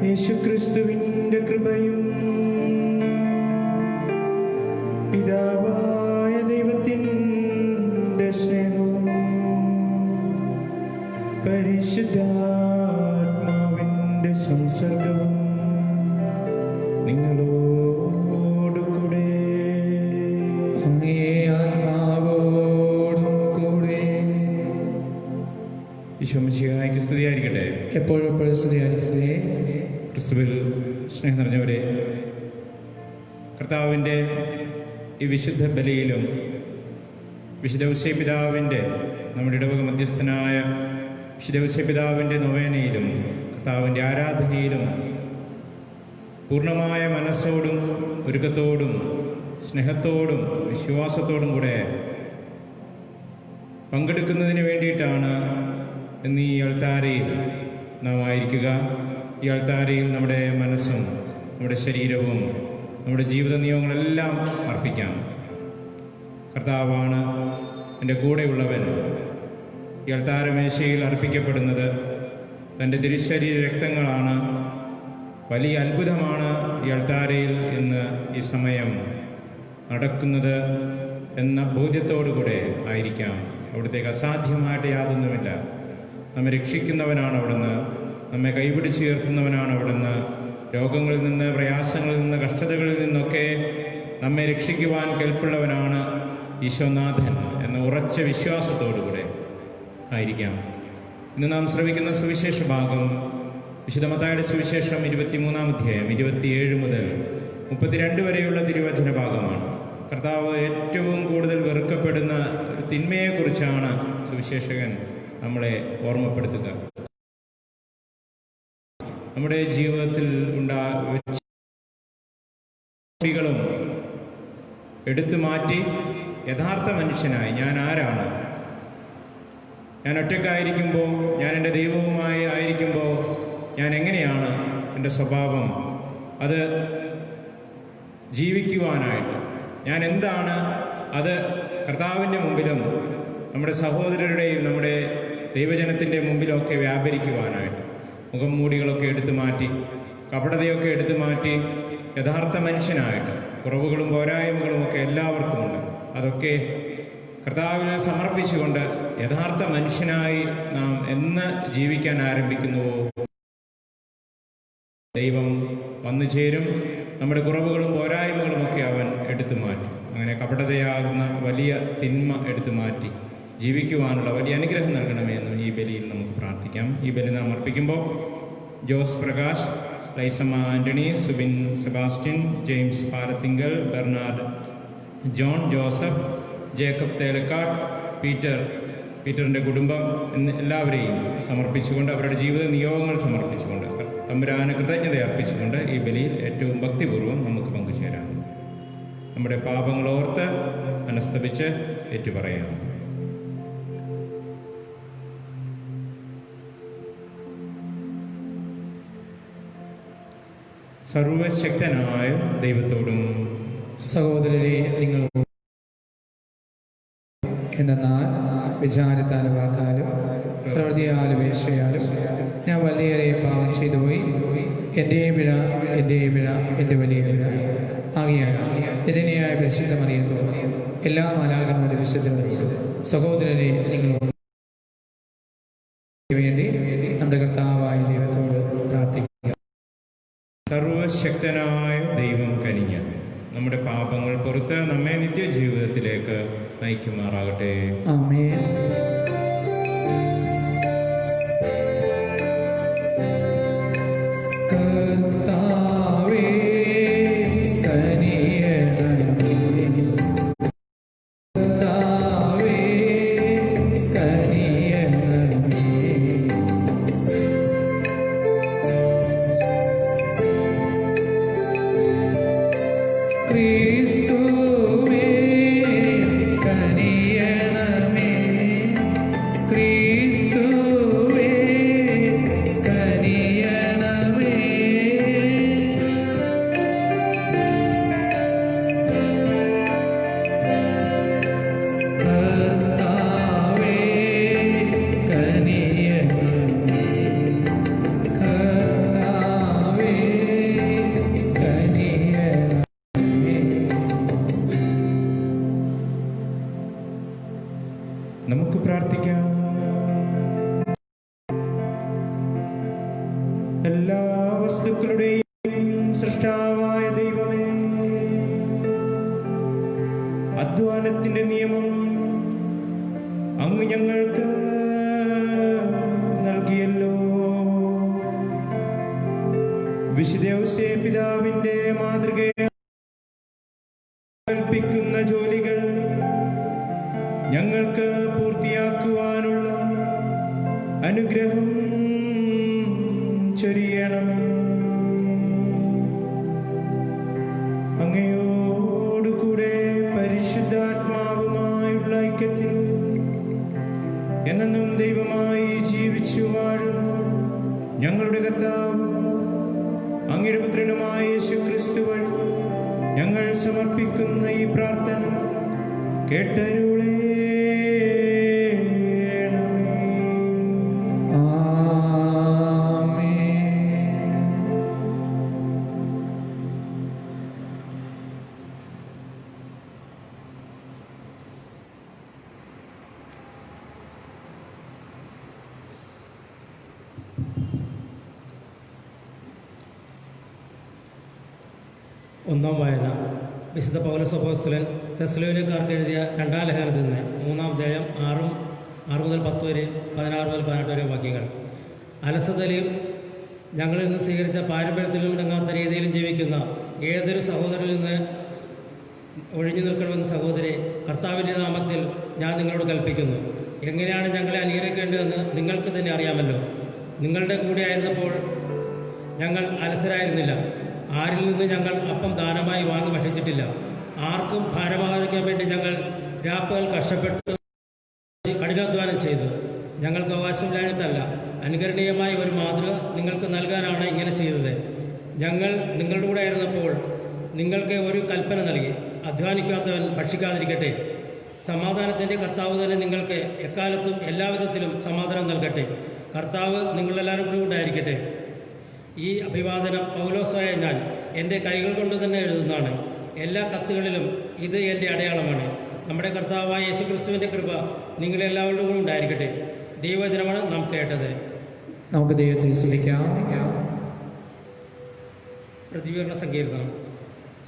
യേശുക്രിസ്തുവിന്റെ കൃപയും പിതാവായ ദൈവത്തിന്റെ സ്നേഹവും പരിശുദ്ധാത്മാവിന്റെ സംസർഗവും നിങ്ങളോടുകൂടെ ആത്മാവോടും കൂടെ. ഈശോ മിശിഹായ്ക്ക് സ്തുതിയായിരിക്കട്ടെ. എപ്പോഴും സ്തുതിയായിരിക്കട്ടെ. ക്രിസ്തുവിൽ സ്നേഹം നിറഞ്ഞവരെ, കർത്താവിൻ്റെ ഈ വിശുദ്ധ ബലിയിലും വിശുദ്ധ ഔസേപ്പിതാവിൻ്റെ നമ്മുടെ ഇടവക മധ്യസ്ഥനായ വിശുദ്ധ ഔസേപ്പിതാവിൻ്റെ നൊവേനയിലും കർത്താവിൻ്റെ ആരാധനയിലും പൂർണ്ണമായ മനസ്സോടും ഒരുക്കത്തോടും സ്നേഹത്തോടും വിശ്വാസത്തോടും കൂടെ പങ്കെടുക്കുന്നതിന് വേണ്ടിയിട്ടാണ് ഇന്ന് ഈ അൾത്താരയിൽ നാം ആയിരിക്കുക. ഈ അൾത്താരയിൽ നമ്മുടെ മനസ്സും നമ്മുടെ ശരീരവും നമ്മുടെ ജീവിത നിയമങ്ങളെല്ലാം അർപ്പിക്കാം. കർത്താവാണ് എൻ്റെ കൂടെയുള്ളവൻ. ഈ അൾത്താരമേശയിൽ അർപ്പിക്കപ്പെടുന്നത് തൻ്റെ തിരുശരീര രക്തങ്ങളാണ്. വലിയ അത്ഭുതമാണ് ഈ അൾത്താരയിൽ ഇന്ന് ഈ സമയം നടക്കുന്നത് എന്ന ബോധ്യത്തോടുകൂടെ ആയിരിക്കാം. അവിടത്തേക്ക് അസാധ്യമായിട്ട് യാതൊന്നുമില്ല. നമ്മെ രക്ഷിക്കുന്നവനാണ് അവിടുന്ന്, നമ്മെ കൈപിടിച്ച് ഉയർത്തുന്നവനാണ് അവിടുന്ന്. രോഗങ്ങളിൽ നിന്ന്, പ്രയാസങ്ങളിൽ നിന്ന്, കഷ്ടതകളിൽ നിന്നൊക്കെ നമ്മെ രക്ഷിക്കുവാൻ കെൽപ്പുള്ളവനാണ് ഈശോനാഥൻ എന്ന ഉറച്ച വിശ്വാസത്തോടുകൂടെ ആയിരിക്കാം. ഇന്ന് നാം ശ്രവിക്കുന്ന സുവിശേഷ ഭാഗം വിശുദ്ധ മത്തായിയുടെ സുവിശേഷം 23-ാം അധ്യായം 27 മുതൽ 32 വരെയുള്ള തിരുവചന ഭാഗമാണ്. കർത്താവ് ഏറ്റവും കൂടുതൽ വെറുക്കപ്പെടുന്ന ഒരു തിന്മയെക്കുറിച്ചാണ് സുവിശേഷകൻ നമ്മളെ ഓർമ്മപ്പെടുത്തുക. നമ്മുടെ ജീവിതത്തിൽ ഉണ്ടാകും എടുത്തു മാറ്റി യഥാർത്ഥ മനുഷ്യനായി ഞാൻ ആരാണ്, ഞാൻ ഒറ്റക്കായിരിക്കുമ്പോൾ, ഞാൻ എൻ്റെ ദൈവവുമായി ആയിരിക്കുമ്പോൾ ഞാൻ എങ്ങനെയാണ് എൻ്റെ സ്വഭാവം, അത് ജീവിക്കുവാനായിട്ട് ഞാൻ എന്താണ്, അത് കർത്താവിൻ്റെ മുമ്പിലും നമ്മുടെ സഹോദരരുടെയും നമ്മുടെ ദൈവജനത്തിൻ്റെ മുമ്പിലൊക്കെ വ്യാപരിക്കുവാനായിട്ട് മുഖം മൂടികളൊക്കെ എടുത്തു മാറ്റി, കപടതയൊക്കെ എടുത്തു മാറ്റി യഥാർത്ഥ മനുഷ്യനായിട്ട്, കുറവുകളും പോരായ്മകളും ഒക്കെ എല്ലാവർക്കുമുണ്ട്, അതൊക്കെ കർത്താവിൽ സമർപ്പിച്ചുകൊണ്ട് യഥാർത്ഥ മനുഷ്യനായി നാം എന്ന് ജീവിക്കാൻ ആരംഭിക്കുന്നുവോ ദൈവം വന്നു ചേരും. നമ്മുടെ കുറവുകളും പോരായ്മകളും ഒക്കെ അവൻ എടുത്തു മാറ്റും. അങ്ങനെ കപടതയാകുന്ന വലിയ തിന്മ എടുത്തു മാറ്റി ജീവിക്കുവാനുള്ള വലിയ അനുഗ്രഹം നൽകണമേ എന്ന് ഈ ബലിയിൽ നമുക്ക് പ്രാർത്ഥിക്കാം. ഈ ബലി നാം അർപ്പിക്കുമ്പോൾ Jose Prakash, Lisamma Antony, Subin Sebastian, James Palathinkal, Bernard, John Joseph, Jacob Thelakkad, പീറ്ററിൻ്റെ കുടുംബം എല്ലാവരെയും സമർപ്പിച്ചുകൊണ്ട്, അവരുടെ ജീവിത നിയോഗങ്ങൾ സമർപ്പിച്ചുകൊണ്ട്, തമ്പുരാന് കൃതജ്ഞത അർപ്പിച്ചുകൊണ്ട് ഈ ബലിയിൽ ഏറ്റവും ഭക്തിപൂർവ്വം നമുക്ക് പങ്കുചേരാം. നമ്മുടെ പാപങ്ങളോർത്ത് മനസ്തപിച്ച് ഏറ്റുപറയാം. സർവശക്തനായ ദൈവത്തോടും സഹോദരരെ നിങ്ങൾ എന്നാൽ വിചാരത്താലും വാക്കാലും പ്രവൃത്തിയാലും വീഴ്ചയാലും ഞാൻ വളരെയേറെ പാപം ചെയ്തു പോയി. എൻ്റെ പിഴ, എൻ്റെ പിഴ, എൻ്റെ വലിയ പിഴ. ആകയാൽ ഇതിനെയായ പരിശുദ്ധമറിയത്തോ എല്ലാ മാലാഖമാരുടെ വിശുദ്ധരും സഹോദരരെ നിങ്ങളോട് വേണ്ടി നമ്മുടെ കർത്താവായ ദൈവത്തോട് പ്രാർത്ഥിക്കുക. സർവശക്തനായ ദൈവം കനിഞ്ഞ് നമ്മുടെ പാപങ്ങൾ പുറത്ത് നമ്മെ നിത്യജീവിതത്തിലേക്ക് നയിക്കുമാറാകട്ടെ. ആമേൻ. കർത്താവേ കനിയണമേ, കർത്താവേ കനിയണമേ. ക്രിസ്തുവേ കനിയണമേ, ക്രിസ്തുവേ കനിയണമേ. കർത്താവേ കനിയണമേ, കർത്താവേ കനിയണമേ. നമുക്ക് പ്രാർത്ഥിക്കാം. എല്ലാ വസ്തുക്കളുടെയും സൃഷ്ടാവായ ദൈവമേ, അധ്വാനത്തിന്റെ നിയമം അങ്ങ് ഞങ്ങൾക്ക് നൽകിയല്ലോ. വിശുദ്ധ ഔസേപ്പ് പിതാവിന്റെ മാതൃകയെ കൽപ്പിക്കുന്ന ജോലികൾ ഞങ്ങൾക്ക് പൂർത്തിയാക്കുവാനുള്ള അനുഗ്രഹം ചൊരിയണമേ. അങ്ങയോടുകൂടെ പരിശുദ്ധാത്മാവുമായുള്ള ഐക്യത്തിൽ എന്നും ദൈവമായി ജീവിച്ചു വാഴും ഞങ്ങളുടെ കർത്താവ് അങ്ങയുടെ പുത്രനുമായ യേശുക്രിസ്തു വഴി ഞങ്ങൾ സമർപ്പിക്കുന്ന ഈ പ്രാർത്ഥന കേട്ടരുളേ. ഒന്നാം വായന വിശുദ്ധ പൗലോസ് അപ്പോസ്തലൻ തെസ്സലോനിക്കർക്ക് എഴുതിയ രണ്ടാം ലേഖനത്തിൽ നിന്ന് 3-ാം അധ്യായം 6 മുതൽ 10 വരെ 16 മുതൽ 18 വരെ വാക്യങ്ങൾ. അലസതയിലും ഞങ്ങളിൽ നിന്ന് സ്വീകരിച്ച പാരമ്പര്യത്തിലും ഇടങ്ങാത്ത രീതിയിലും ജീവിക്കുന്ന ഏതൊരു സഹോദരനിൽ നിന്ന് ഒഴിഞ്ഞു നിൽക്കണമെന്ന സഹോദരി, കർത്താവിൻ്റെ നാമത്തിൽ ഞാൻ നിങ്ങളോട് കൽപ്പിക്കുന്നു. എങ്ങനെയാണ് ഞങ്ങളെ അനുകരിക്കേണ്ടതെന്ന് നിങ്ങൾക്ക് തന്നെ അറിയാമല്ലോ. നിങ്ങളുടെ കൂടെ ആയിരുന്നപ്പോൾ ഞങ്ങൾ അലസരായിരുന്നില്ല. ആരിൽ നിന്ന് ഞങ്ങൾ അപ്പം ദാനമായി വാങ്ങി ഭക്ഷിച്ചിട്ടില്ല. ആർക്കും ഭാരമാകാതിരിക്കാൻ വേണ്ടി ഞങ്ങൾ രാപ്പകൽ കഷ്ടപ്പെട്ട് കഠിനാധ്വാനം ചെയ്തു. ഞങ്ങൾക്ക് അവകാശമില്ലാഞ്ഞിട്ടല്ല, അനുകരണീയമായ ഒരു മാതൃക നിങ്ങൾക്ക് നൽകാനാണ് ഇങ്ങനെ ചെയ്തത്. ഞങ്ങൾ നിങ്ങളുടെ കൂടെ ആയിരുന്നപ്പോൾ നിങ്ങൾക്ക് ഒരു കൽപ്പന നൽകി: അധ്വാനിക്കാത്തവൻ ഭക്ഷിക്കാതിരിക്കട്ടെ. സമാധാനത്തിൻ്റെ കർത്താവ് തന്നെ നിങ്ങൾക്ക് എക്കാലത്തും എല്ലാവിധത്തിലും സമാധാനം നൽകട്ടെ. കർത്താവ് നിങ്ങളെല്ലാവരും കൂടി ഉണ്ടായിരിക്കട്ടെ. ഈ അഭിവാദനം പൗലോസായ ഞാൻ എൻ്റെ കൈകൾ കൊണ്ട് തന്നെ എഴുതുന്നതാണ്. എല്ലാ കത്തുകളിലും ഇത് എൻ്റെ അടയാളമാണ്. നമ്മുടെ കർത്താവായ യേശുക്രിസ്തുവിൻ്റെ കൃപ നിങ്ങളെല്ലാവരുടെ കൂടെ ഉണ്ടായിരിക്കട്ടെ. ദൈവവചനമാണ് നാം കേട്ടത്. നമുക്ക് ദൈവത്തെ സ്തുതിക്കാം. പ്രതിവീരണ സങ്കീർത്തനം.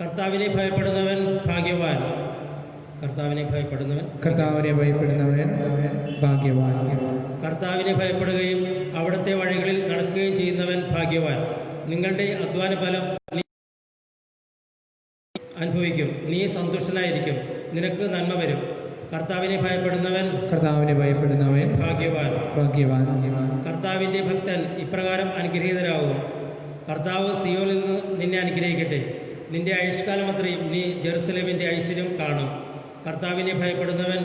കർത്താവിനെ ഭയപ്പെടുന്നവൻ ഭാഗ്യവാൻ. കർത്താവിനെ ഭയപ്പെടുന്നവൻ ഭാഗ്യവാൻ. കർത്താവിനെ ഭയപ്പെടുകയും അവിടുത്തെ വഴികളിൽ നടക്കുകയും ചെയ്യുന്നവൻ ഭാഗ്യവാൻ. നിങ്ങളുടെ അധ്വാന ഫലം അനുഭവിക്കും. നീ സന്തുഷ്ടനായിരിക്കും. നിനക്ക് നന്മ വരും. കർത്താവിനെ ഭയപ്പെടുന്നവൻ ഭാഗ്യവാൻ. കർത്താവിൻ്റെ ഭക്തൻ ഇപ്രകാരം അനുഗ്രഹീതരാകും: കർത്താവ് സിയോനിൽ നിന്ന് നിന്നെ അനുഗ്രഹിക്കട്ടെ. നിന്റെ ആയുഷ്കാലം അത്രയും നീ ജെറുസലേമിൻ്റെ ഐശ്വര്യം കാണും. കർത്താവിനെ ഭയപ്പെടുന്നവൻ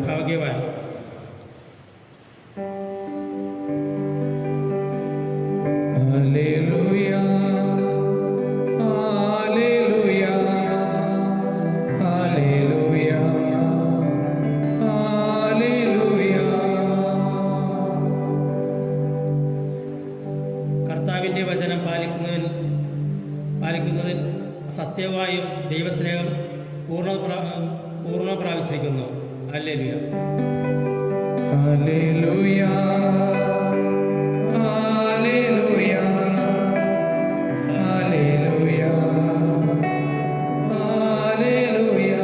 ഭാഗ്യവാൻ. Hallelujah, hallelujah, hallelujah, hallelujah. Hallelujah, hallelujah, hallelujah, hallelujah.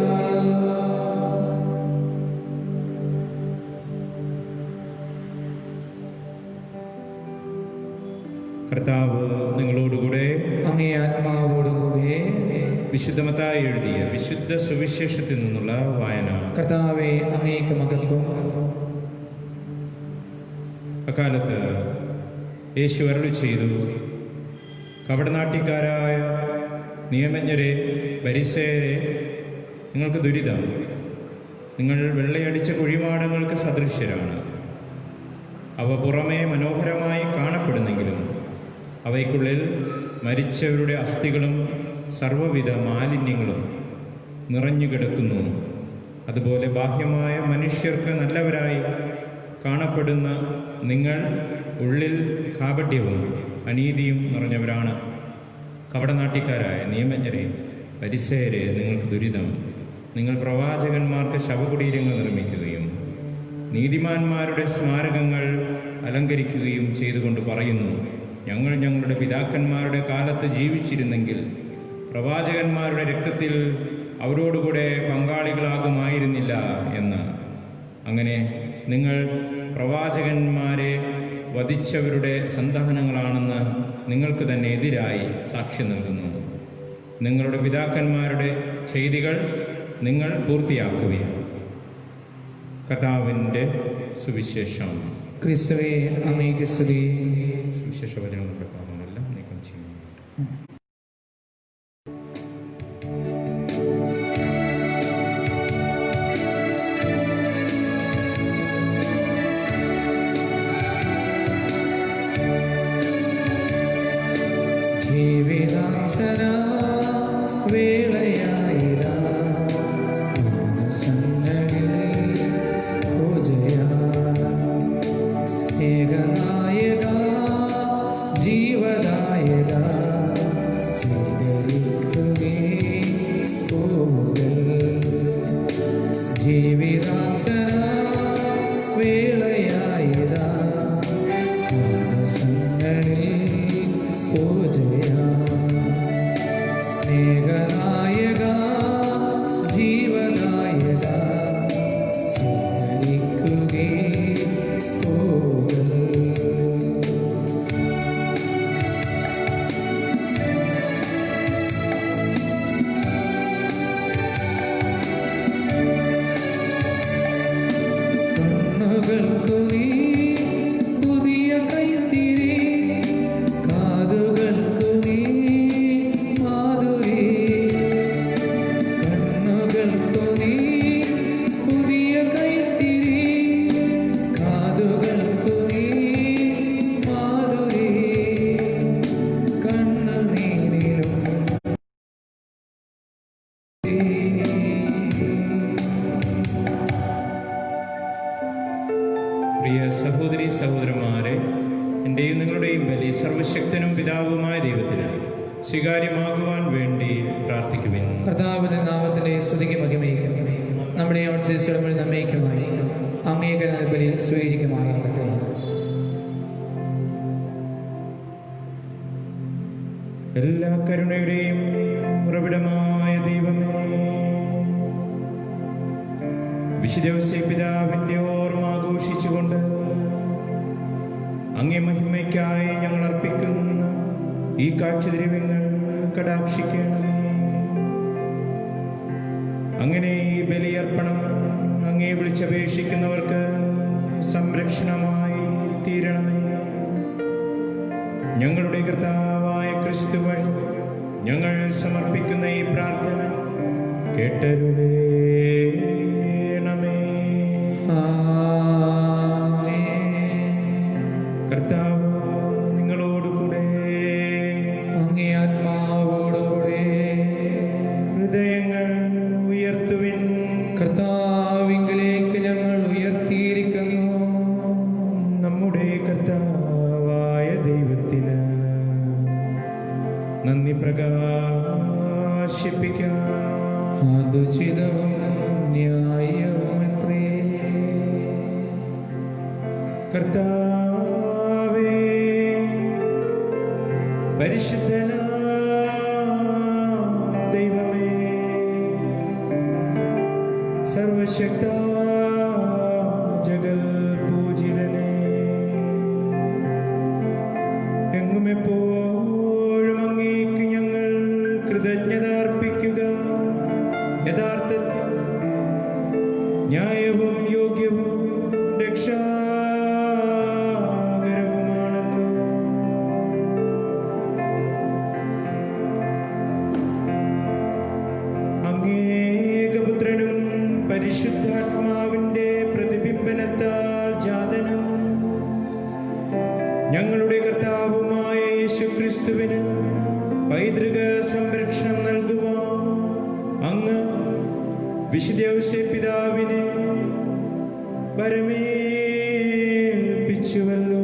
കർത്താവ് നിങ്ങളോടുകൂടെ. അങ്ങേ ആത്മാവോടുകൂടെ. വിശുദ്ധ മത്തായി എഴുതിയ വിശുദ്ധ സുവിശേഷത്തിൽ നിന്നുള്ള വായന. കർത്താവേ, അങ്ങേക്ക് മഹത്വം. അക്കാലത്ത് യേശു അരുളി ചെയ്തു, കപടനാട്യക്കാരായ നിയമജ്ഞരെ, ഫരിസേയരെ, നിങ്ങൾക്ക് ദുരിതം. നിങ്ങൾ വെള്ളയടിച്ച കുഴിമാടങ്ങൾക്ക് സദൃശ്യരാണ്. അവ പുറമേ മനോഹരമായി കാണപ്പെടുന്നെങ്കിലും അവയ്ക്കുള്ളിൽ മരിച്ചവരുടെ അസ്ഥികളും സർവ്വവിധ മാലിന്യങ്ങളും നിറഞ്ഞുകിടക്കുന്നു. അതുപോലെ ബാഹ്യമായ മനുഷ്യർക്ക് നല്ലവരായി കാണപ്പെടുന്ന നിങ്ങൾ ഉള്ളിൽ കാപട്യവും അനീതിയും നിറഞ്ഞവരാണ്. കപടനാട്യക്കാരായ നിയമജ്ഞരെ, ഫരിസേയരെ, നിങ്ങൾക്ക് ദുരിതം. നിങ്ങൾ പ്രവാചകന്മാർക്ക് ശവകുടീരങ്ങൾ നിർമ്മിക്കുകയും നീതിമാന്മാരുടെ സ്മാരകങ്ങൾ അലങ്കരിക്കുകയും ചെയ്തുകൊണ്ട് പറയുന്നു, ഞങ്ങൾ ഞങ്ങളുടെ പിതാക്കന്മാരുടെ കാലത്ത് ജീവിച്ചിരുന്നെങ്കിൽ പ്രവാചകന്മാരുടെ രക്തത്തിൽ അവരോടുകൂടെ പങ്കാളികളാകുമായിരുന്നില്ല എന്ന്. അങ്ങനെ നിങ്ങൾ പ്രവാചകന്മാരെ വധിച്ചവരുടെ സന്താനങ്ങളാണെന്ന് നിങ്ങൾക്ക് തന്നെ എതിരായി സാക്ഷ്യം നൽകുന്നു. നിങ്ങളുടെ പിതാക്കന്മാരുടെ ചെയ്തികൾ നിങ്ങൾ പൂർത്തിയാക്കുവിൻ. കർത്താവിൻ്റെ സുവിശേഷം. ക്രിസ്തുവേ, അങ്ങേക്ക് സ്തുതി. സുവിശേഷ വചനങ്ങളുടെ പാപങ്ങളെല്ലാം നീക്കം ചെയ്യുന്നു. ജീവിതാക്ഷര വേളയായിരാ മനസ്സങ്ങളിൽ പൂജയാ. സ്നേഹനായക, ജീവദായക, സ്വീകരിക്കുകേ പോവുകൾ. ജീവിതാക്ഷര വേളയായിരാ മനസ്സങ്ങളിൽ പൂജയാ. സ്നേഹനായക, ജീവനായക, സ്വീകരിക്കുകേ പോവുകൾ. കണ്ണുകൾക്കു നീ പുതിയ കൈത്തിരി, കാതുകൾക്കു നീ മാധുരി. കണ്ണുകൾക്കു നീ പുതിയ കൈത്തിരി, കാതുകൾക്കു നീ മാധുരി. കണ്ണുനീരിലും പ്രിയ സഹോദരി സഹോദരന്മാരെ, എൻ്റെയും നിങ്ങളുടെയും ബലി സർവശക്തനും പിതാവുമായ ദൈവത്തിന് സ്വീകാര്യമാകുവാൻ വേണ്ടി പ്രാർത്ഥിക്കുവിൻ. കർത്താവിന്റെ നാമത്തിലെ സ്തുതിക്ക് മഹിമയ്ക്കും നമ്മുടെ അവിടുത്തെ സ്ഥലങ്ങളിൽ നന്മയ്ക്കുമായി അങ്ങേക്കര ബലി സ്വീകരിക്കുമാറാകട്ടെ. എല്ലാ കരുണയുടെയും ഉറവിടമായ ദൈവമേ, വിശുദ്ധ ഔസേപ്പ് പിതാവിൻ്റെ ഓർമ്മ ആഘോഷിച്ചുകൊണ്ട് അങ്ങേ മഹിമയ്ക്കായി ഞങ്ങൾ അർപ്പിക്കുന്ന ഈ കാഴ്ചദ്രവ്യങ്ങൾ കടാക്ഷിക്കണമേ. അങ്ങനെ ഈ ബലിയർപ്പണം അങ്ങേ വിളിച്ചപേക്ഷിക്കുന്നവർക്ക് സംരക്ഷണമായി തീരണമേ. ഞങ്ങളുടെ കർത്താവായ ക്രിസ്തു വഴി ഞങ്ങൾ സമർപ്പിക്കുന്ന ഈ പ്രാർത്ഥന കേട്ടരുളേണമേ. കർത്താവ് നിങ്ങളോടുകൂടെ, അങ്ങേ ആത്മാവോടുകൂടെ. ഹൃദയങ്ങൾ ഉയർത്തുവിൻ. കർത്താവിങ്കലേക്ക് ഞങ്ങൾ ഉയർത്തിയിരിക്കുന്നു. നമ്മുടെ കർത്താവായ ദൈവത്തിന് നന്ദി പ്രകാശിപ്പിക്കാം. അതുചിതവും കർത്താവേ, പരിശുദ്ധനാം ദൈവമേ, സർവശക്ത ജഗൽ പൂജിതനേ, എങ്ങുമെപ്പോഴും അങ്ങേക്ക് ഞങ്ങൾ കൃതജ്ഞത അർപ്പിക്കുക യഥാർത്ഥത്തിൽ ന്യായവും യോഗ്യവും രക്ഷാകരവുമാണല്ലോ. അങ്ങേകപുത്രനും പരിശുദ്ധാത്മാവിന്റെ പ്രതിബിംബനത്താൽ ജാതനും ഞങ്ങളുടെ കർത്താവുമായ യേശുക്രിസ്തുവിന് പൈതൃക സംരക്ഷണം നൽകുവാൻ അങ്ങ് വിശുദ്ധ ഔസേപ്പിതാവിനെ വരമേൽപ്പിച്ചുവല്ലോ.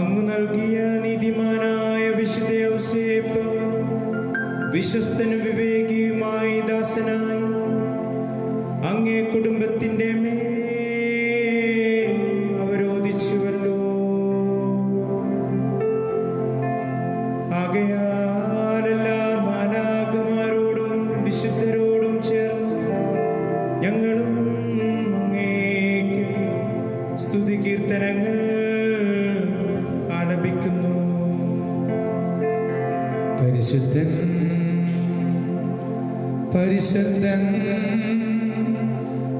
അങ്ങ് നൽകിയ നീതിമാനായ വിശുദ്ധ ഔസേപ്പ് വിശ്വസ്തനും വിവേകിയുമായി ദാസനായി അങ്ങേ കുടുംബത്തിന്റെ മേൽ അവരോധിച്ചുവല്ലോ. ആകയാൽ എല്ലാ മാലാഖമാരോടും വിശുദ്ധരോടും ചേർന്ന് ഞങ്ങളും അങ്ങേക്ക് സ്തുതി കീർത്തനങ്ങൾ ആലപിക്കുന്നു. പരിശുദ്ധൻ പരിശുദ്ധൻ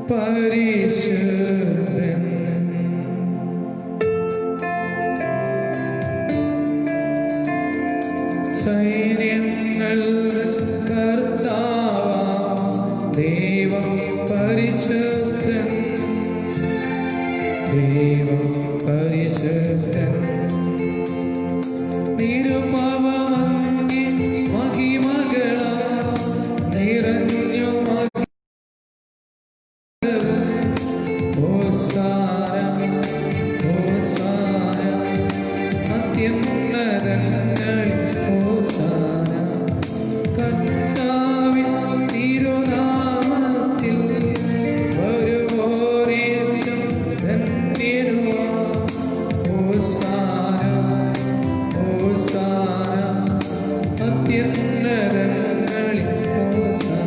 പരിശുദ്ധൻ, സൈന്യങ്ങൾ കർത്താവാം ദൈവം പരിശുദ്ധൻ, ദൈവം പരിശുദ്ധൻ. നിരുപമങ്ങി മഹിമകളാൽ നിറഞ്ഞു ഹോസാന ഹോസാന അത്യുന്നതങ്ങളിൽ ഹോസാന. കർത്താവിൻ തിരുനാമത്തിൽ വരുവോരേറ്റം ധന്യരുവാം. ഹോസാന ഹോസാന അത്യുന്നതങ്ങളിൽ ഹോസാന.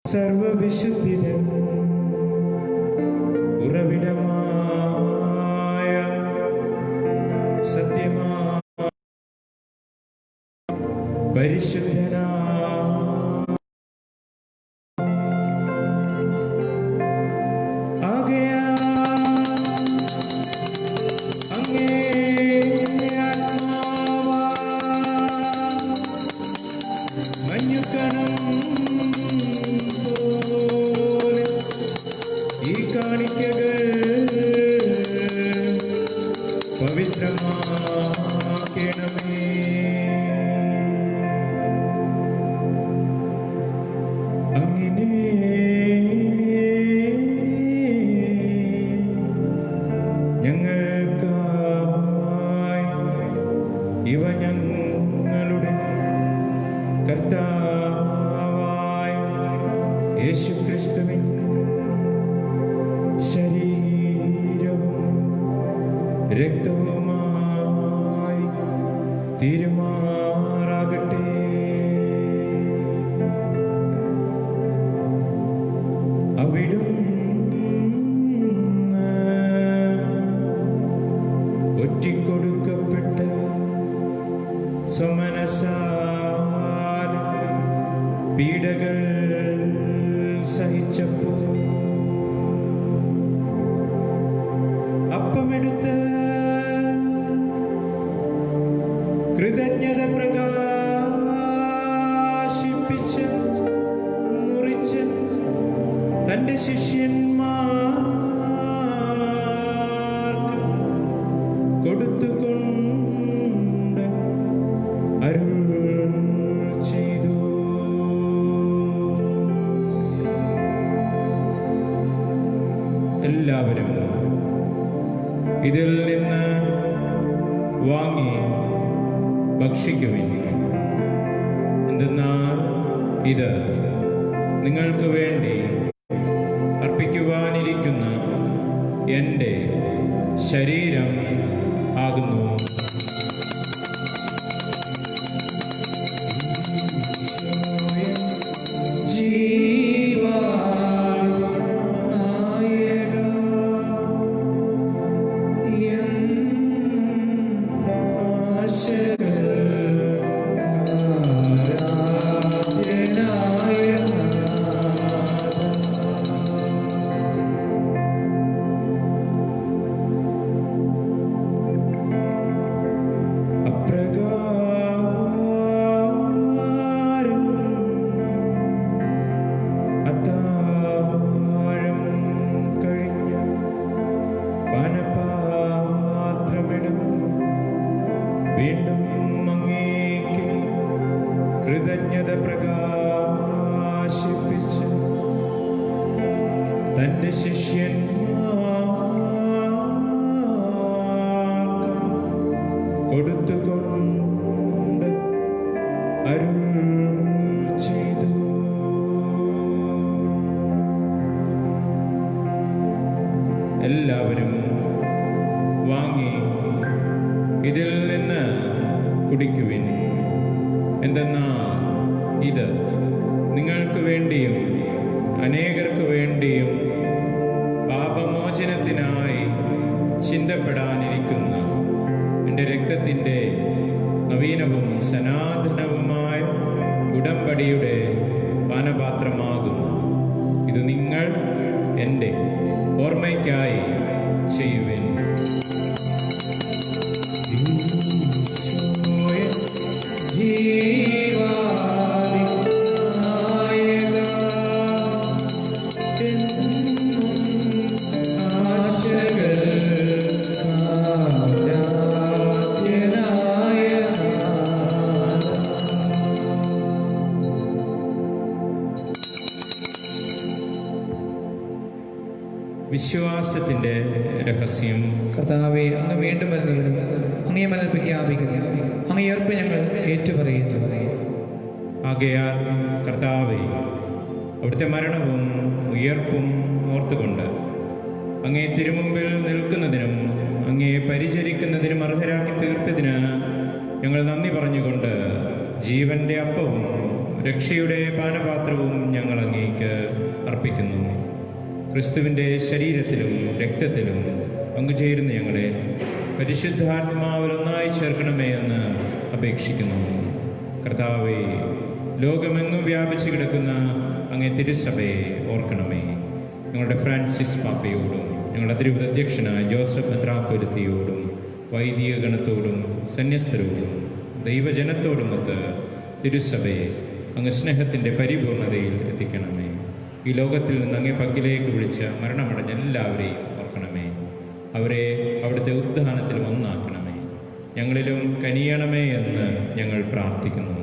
സർവവിശുദ്ധിതൻ ഉറവിടമായ സത്യമാ പരിശുദ്ധനാ പവിത്രമാക്കണമേ. അങ്ങനെ ഞങ്ങൾക്കായി ഇവ ഞങ്ങളുടെ കർത്താവായ യേശുക്രിസ്തുവിൻ ശരീരവും രക്തവുമായി തീരുമാറാകട്ടെ. അവിടുന്ന് ഒറ്റിക്കൊടുക്കപ്പെട്ട സ്വമനസാൽ പീഡകൾ സഹിച്ചപ്പോൾ അപ്പമെടുത്ത് കൃതജ്ഞത പ്രകാശിപ്പിച്ച് മുറിച്ച് തന്റെ ശിഷ്യന്മാർക്ക് കൊടുത്തുകൊണ്ട് അരുൾ ചെയ്തു. എല്ലാവരും ഇതിൽ നിന്ന് വാങ്ങി ഭക്ഷിക്കുവിൻ. എന്തെന്നാൽ ഇത് നിങ്ങൾക്ക് വേണ്ടി അർപ്പിക്കുവാനിരിക്കുന്ന എൻ്റെ ശരീരം ആകുന്നു. വീണ്ടും അങ്ങേക്ക് കൃതജ്ഞത പ്രകാശിപ്പിച്ച് തന്റെ ശിഷ്യന്മാർക്ക് കൊടുത്തുകൊണ്ട് അരുൾ ചെയ്തു. എല്ലാവരും വാങ്ങി ഇതിൽ നിന്ന് കുടിക്കുവിൻ. എന്തെന്നാൽ ഇത് നിങ്ങൾക്ക് വേണ്ടിയും അനേകർക്ക് വേണ്ടിയും പാപമോചനത്തിനായി ചിന്തപ്പെടാനിരിക്കുന്ന എൻ്റെ രക്തത്തിൻ്റെ നവീനവും സനാതനവുമായ ഉടമ്പടിയുടെ പാനപാത്രമാകുന്നു. ഇത് നിങ്ങൾ എൻ്റെ ഓർമ്മയ്ക്കായി ചെയ്യുവിൻ. വിശ്വാസത്തിന്റെ രഹസ്യം. കർത്താവെ, അങ്ങ് വീണ്ടും വരുന്നവരും അങ്ങയെ മരണപ്പിക്കാപിക്കുക. അങ്ങേ ഉയർപ്പ് ഞങ്ങൾ ഏറ്റുപറയുന്നു. ആകയാൽ കർത്താവെ, അവിടുത്തെ മരണവും ഉയർപ്പും ഓർത്തുകൊണ്ട് അങ്ങേ തിരുമുമ്പിൽ നിൽക്കുന്നതിനും അങ്ങേ പരിചരിക്കുന്നതിനും അർഹരാക്കി തീർത്തതിന് ഞങ്ങൾ നന്ദി പറഞ്ഞുകൊണ്ട് ജീവന്റെ അപ്പവും രക്ഷയുടെ പാനപാത്രവും ഞങ്ങൾ അങ്ങേക്ക് അർപ്പിക്കുന്നു. ക്രിസ്തുവിൻ്റെ ശരീരത്തിലും രക്തത്തിലും പങ്കുചേരുന്ന ഞങ്ങളെ പരിശുദ്ധാത്മാവിൽ ഒന്നായി ചേർക്കണമേ എന്ന് അപേക്ഷിക്കുന്നു. കർത്താവേ, ലോകമെങ്ങും വ്യാപിച്ചു കിടക്കുന്ന അങ്ങേ തിരുസഭയെ ഓർക്കണമേ. ഞങ്ങളുടെ ഫ്രാൻസിസ് പാപ്പയോടും ഞങ്ങളുടെ തിരുവിത അധ്യക്ഷനായ ജോസഫ് മെത്രാപ്പൊലീത്തയോടും വൈദിക ഗണത്തോടും സന്യസ്തരോടും ദൈവജനത്തോടുമൊത്ത് തിരുസഭയെ അങ്ങ് സ്നേഹത്തിൻ്റെ പരിപൂർണതയിൽ എത്തിക്കണമേ. ഈ ലോകത്തിൽ നിന്ന് അങ്ങേ പക്കിലേക്ക് വിളിച്ച മരണമടഞ്ഞ എല്ലാവരെയും ഓർക്കണമേ. അവരെ അവിടുത്തെ ഉദ്ധാനത്തിൽ ഒന്നാക്കണമേ. ഞങ്ങളിലും കനിയണമേ എന്ന് ഞങ്ങൾ പ്രാർത്ഥിക്കുന്നു.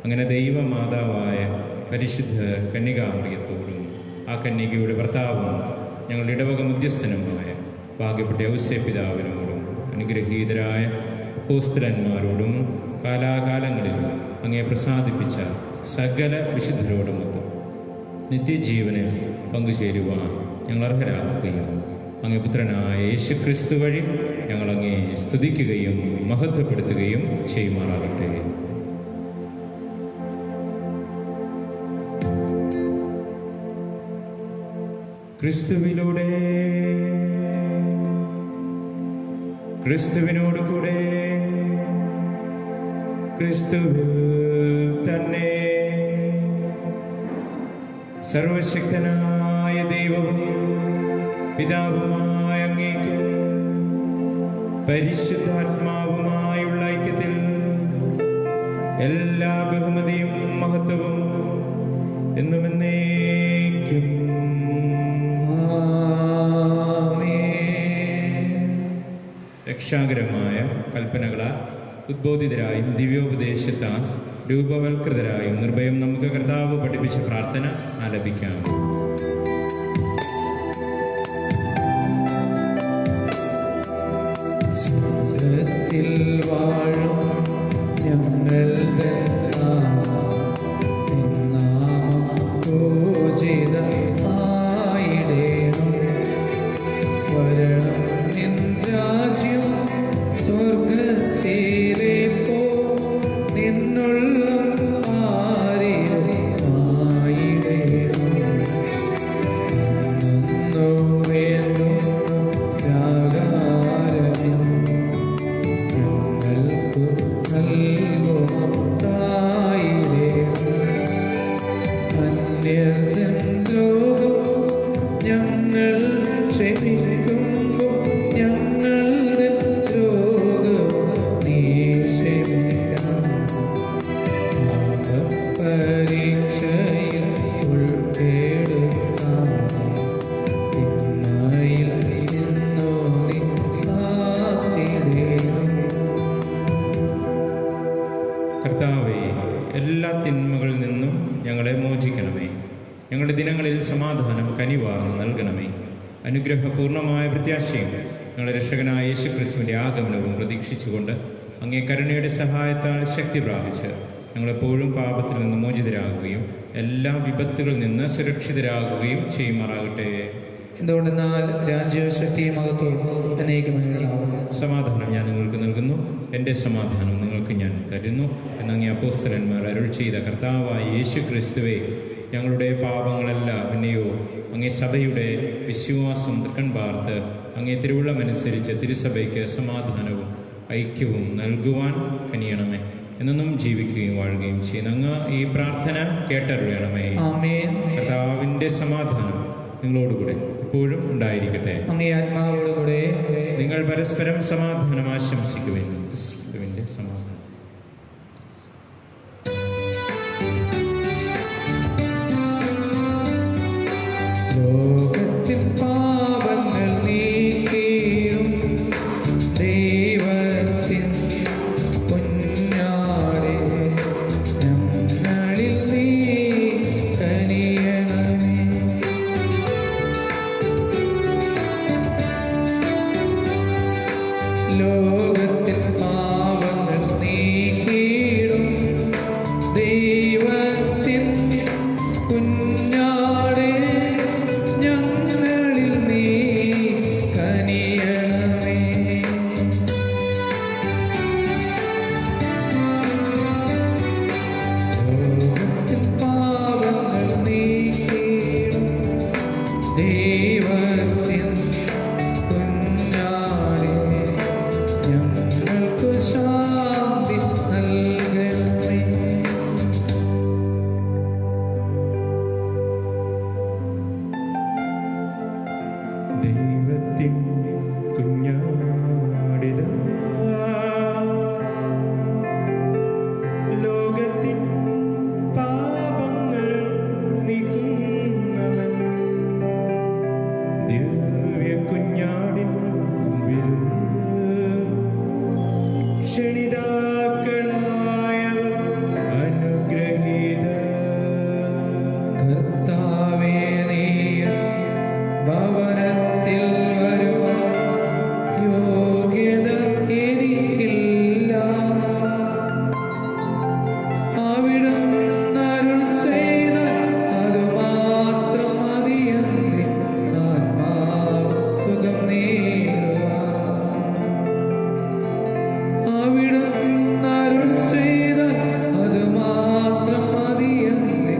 അങ്ങനെ ദൈവമാതാവായ പരിശുദ്ധ കന്യകാമറിയത്തോടും ആ കന്യകയുടെ ഭർത്താവും ഞങ്ങളുടെ ഇടവക മധ്യസ്ഥനുമായ ഭാഗ്യപ്പെട്ട ഔസേപിതാവിനോടും അനുഗ്രഹീതരായ അപ്പോസ്തലന്മാരോടും കാലാകാലങ്ങളിൽ അങ്ങേ പ്രസാദിപ്പിച്ച സകല വിശുദ്ധരോടുമൊത്ത് നിത്യജീവനിൽ പങ്കുചേരുവാൻ ഞങ്ങൾ അർഹരാക്കുകയും അങ്ങേ പുത്രനായ യേശുക്രിസ്തു വഴി ഞങ്ങൾ അങ്ങേ സ്തുതിക്കുകയും മഹത്വപ്പെടുത്തുകയും ചെയ്യുമാറാകട്ടെ. ക്രിസ്തുവിലൂടെ, ക്രിസ്തുവിനോട് കൂടെ, ക്രിസ്തുവിൽ തന്നെ സർവശക്തനായ ദൈവവും പിതാവുമായ അങ്ങേക്ക് പരിശുദ്ധാത്മാവുമായുള്ള ഐക്യത്തിൽ എല്ലാ ബഹുമതിയും മഹത്വവും എന്നും എന്നേക്കും രക്ഷാകരമായ കൽപ്പനകളാൽ ഉദ്ബോധിതരായും ദിവ്യോപദേശത്താൽ രൂപവൽകൃതരായും നിർഭയം നമുക്ക് കർത്താവ് പഠിപ്പിച്ച പ്രാർത്ഥന ആലപിക്കാം. കർത്താവേ, എല്ലാ തിന്മകളിൽ നിന്നും ഞങ്ങളെ മോചിക്കണമേ. ഞങ്ങളുടെ ദിനങ്ങളിൽ സമാധാനം കനിവാർന്ന് നൽകണമെ. അനുഗ്രഹപൂർണമായ പ്രത്യാശയും ഞങ്ങളുടെ രക്ഷകനായ യേശുക്രിസ്തുവിൻ്റെ ആഗമനവും പ്രതീക്ഷിച്ചുകൊണ്ട് അങ്ങേ കരുണയുടെ സഹായത്താൽ ശക്തി പ്രാപിച്ച് ഞങ്ങളെപ്പോഴും പാപത്തിൽ നിന്ന് മോചിതരാകുകയും എല്ലാ വിപത്തുകളിൽ നിന്ന് സുരക്ഷിതരാകുകയും ചെയ്യുമാറാകട്ടെ. എന്തുകൊണ്ടെന്നാൽ രാജ്യവും ശക്തിയും മഹത്വവും എന്നേക്കുമാകുന്നു. സമാധാനം ഞാൻ നിങ്ങൾക്ക് നൽകുന്നു, എൻ്റെ സമാധാനം നിങ്ങൾക്ക് ഞാൻ തരുന്നു എന്നങ്ങേ അപ്പോസ്തലന്മാർ അരുൾ ചെയ്ത കർത്താവായ യേശുക്രിസ്തുവേ, ഞങ്ങളുടെ പാപങ്ങളെല്ലാം പിന്നെയോ അങ്ങേ സഭയുടെ വിശ്വാസം തൃക്കൺ പാർത്ത് അങ്ങേ തിരുവുള്ളമനുസരിച്ച് തിരുസഭയ്ക്ക് സമാധാനവും ഐക്യവും നൽകുവാൻ കനിയണമേ. എന്നും ജീവിക്കുകയും വാഴുകയും ചെയ്യുന്ന അങ്ങ് ഈ പ്രാർത്ഥന കേട്ടരുളണമേ. കർത്താവിൻ്റെ സമാധാനം നിങ്ങളോടുകൂടെ എപ്പോഴും ഉണ്ടായിരിക്കട്ടെ. അങ്ങേ ആത്മാവോടുകൂടെ. നിങ്ങൾ പരസ്പരം സമാധാനം ആശംസിക്കുവിൻ. ക്രിസ്തുവിൻ്റെ സമാധാനം. ലോകത്തിൻ പാപങ്ങൾ നീക്കിയിടും ദൈവത്തിൻ കുഞ്ഞാടേ, ഞങ്ങളിൽ നീ കനിയണമേ. ലോകത്തിൻ പാപങ്ങൾ നീക്കിയിടും ദൈവത്തിൻ കുഞ്ഞാടേ, ഞങ്ങളിൽ നീ കനിയണമേ. ലോകത്തിൻ പാപങ്ങൾ നീക്കിയിടും ദൈവത്തിൻ കുഞ്ഞാടേ, ഞങ്ങൾക്ക് ശാന്തി നൽകണമേ. ദൈവത്തിൻ കുഞ്ഞാടിതാ, ലോകത്തിൻ പാപങ്ങൾ നീക്കുന്നവൻ, ദിവ്യ കുഞ്ഞാടിൻ വിരുന്നിൽ ക്ഷണിതാക്കളായവർ അനുഗ്രഹീതർ. കർത്താവേ, നീ ഭവനത്തിൽ വരുവാൻ യോഗ്യത എനിക്കില്ല. അവിടുന്ന് അരുൾ ചെയ്ത അതുമാത്രം മതിയെന്നെ ആത്മാവ് സുഖം നേടുവാൻ. അവിടുന്ന് അരുൾ ചെയ്ത അതുമാത്രം മതിയെന്നെ